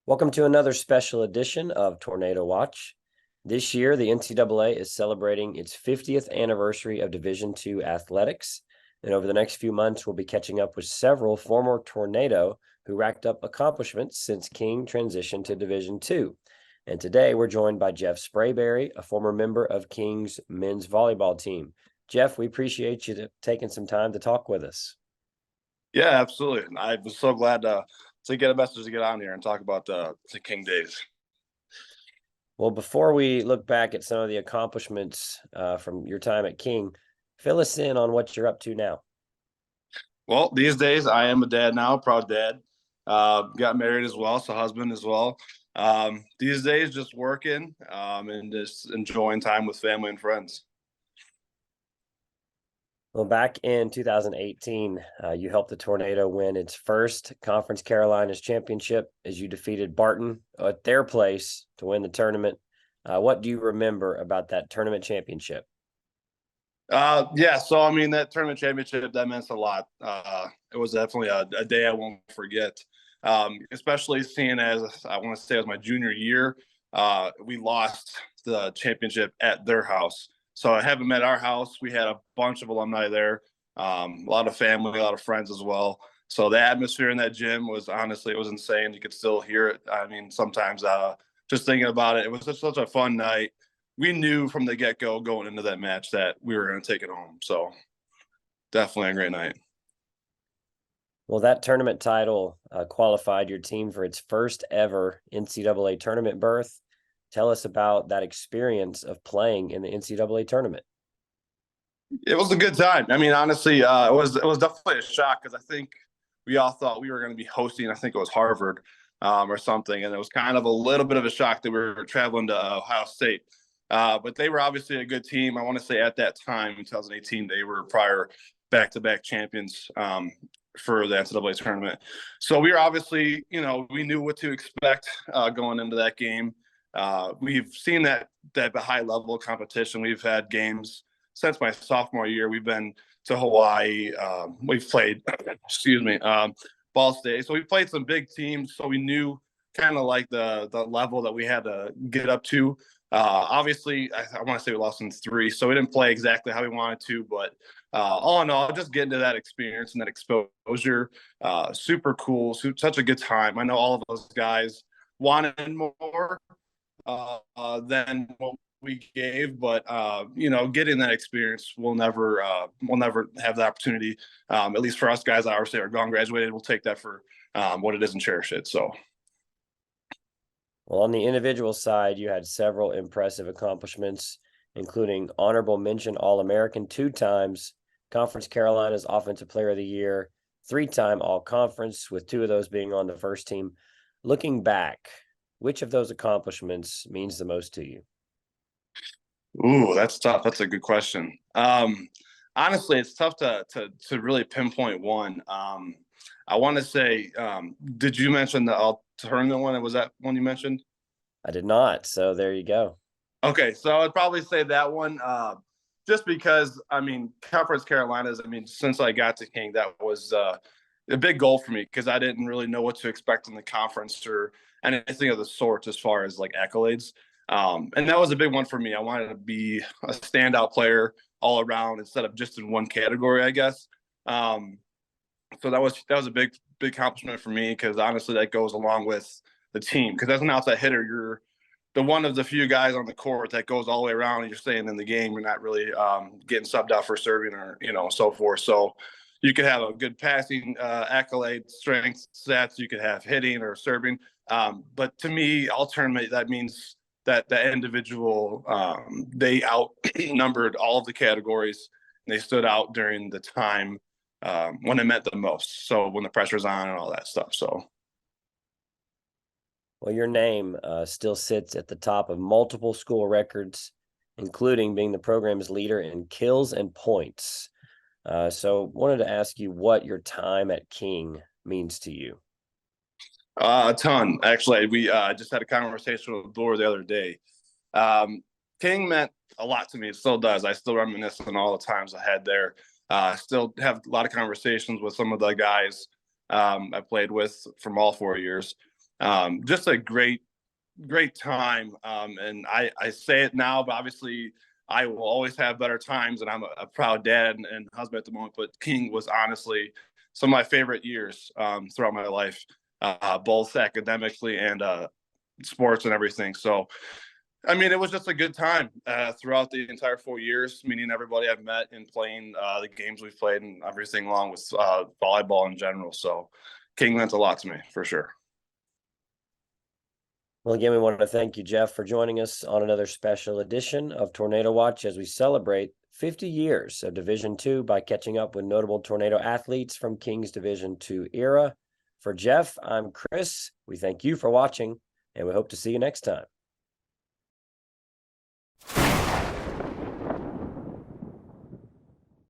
Welcome to another special edition of Tornado Watch. This year, the NCAA is celebrating its 50th anniversary of Division II athletics. And over the next few months, we'll be catching up with several former Tornado who racked up accomplishments since King transitioned to Division II. And today, we're joined by Jeff Sprayberry, a former member of King's men's volleyball team. Jeff, we appreciate you taking some time to talk with us. Yeah, absolutely. I was so glad to get a message to get on here and talk about the King days. Well, before we look back at some of the accomplishments from your time at King, fill us in on what you're up to now. Well, these days I am a dad now, proud dad. Got married as well, so husband as well. These days just working and just enjoying time with family and friends. Well, back in 2018, you helped the Tornado win its first Conference Carolinas championship as you defeated Barton at their place to win the tournament. What do you remember about that tournament championship? Yeah, so I mean that tournament championship that meant a lot. It was definitely a day I won't forget. Especially seeing as I want to say it was my junior year, we lost the championship at their house. So I haven't met our house. We had a bunch of alumni there, a lot of family, a lot of friends as well. So the atmosphere in that gym was honestly, it was insane. You could still hear it. I mean, sometimes just thinking about it, it was just such a fun night. We knew from the get-go going into that match that we were going to take it home. So definitely a great night. Well, that tournament title qualified your team for its first ever NCAA tournament berth. Tell us about that experience of playing in the NCAA tournament. It was a good time. I mean, honestly, it was definitely a shock because I think we all thought we were going to be hosting. I think it was Harvard or something, and it was kind of a little bit of a shock that we were traveling to Ohio State. But they were obviously a good team. I want to say at that time, in 2018, they were prior back-to-back champions for the NCAA tournament. So we were obviously, we knew what to expect going into that game. We've seen that high level of competition. We've had games since my sophomore year. We've been to Hawaii. We've played, Ball State. So we played some big teams. So we knew kind of like the level that we had to get up to. Obviously, I want to say we lost in 3, so we didn't play exactly how we wanted to. But all in all, just getting to that experience and that exposure, super cool, such a good time. I know all of those guys wanted more than what we gave, but getting that experience, we'll never have the opportunity. At least for us guys, I always say are gone graduated. We'll take that for what it is and cherish it. So. Well, on the individual side, you had several impressive accomplishments, including honorable mention All-American 2 times, Conference Carolinas Offensive Player of the Year, 3-time All-Conference, with 2 of those being on the first team. Looking back, which of those accomplishments means the most to you? Ooh, that's tough. That's a good question. Honestly, it's tough to really pinpoint one. I want to say, did you mention the tournament one? Was that one you mentioned? I did not. So there you go. Okay, so I'd probably say that one, just because I mean, Conference Carolinas. I mean, since I got to King, that was a big goal for me because I didn't really know what to expect in the conference or anything of the sort as far as like accolades. And that was a big one for me. I wanted to be a standout player all around instead of just in one category, I guess. So that was a big accomplishment for me because honestly, that goes along with the team. Because as an outside hitter, you're the one of the few guys on the court that goes all the way around and you're staying in the game. You're not really getting subbed out for serving or so forth. So you could have a good passing accolade, strength stats. You could have hitting or serving. But to me, all tournament, that means that the individual, they outnumbered all of the categories. And they stood out during the time when it meant the most. So when the pressure's on and all that stuff. So. Well, your name still sits at the top of multiple school records, including being the program's leader in kills and points. So wanted to ask you what your time at King means to you. A ton. Actually, we just had a conversation with Laura the other day. King meant a lot to me. It still does. I still reminisce on all the times I had there. I still have a lot of conversations with some of the guys I played with from all 4 years. Just a great time. And I say it now, but obviously I will always have better times, and I'm a proud dad and husband at the moment. But King was honestly some of my favorite years throughout my life, both academically and sports and everything. So, I mean, it was just a good time throughout the entire 4 years, meeting everybody I've met and playing the games we've played and everything along with volleyball in general. So King meant a lot to me for sure. Well, again, we wanted to thank you, Jeff, for joining us on another special edition of Tornado Watch as we celebrate 50 years of Division II by catching up with notable Tornado athletes from King's Division II era. For Jeff, I'm Chris. We thank you for watching, and we hope to see you next time.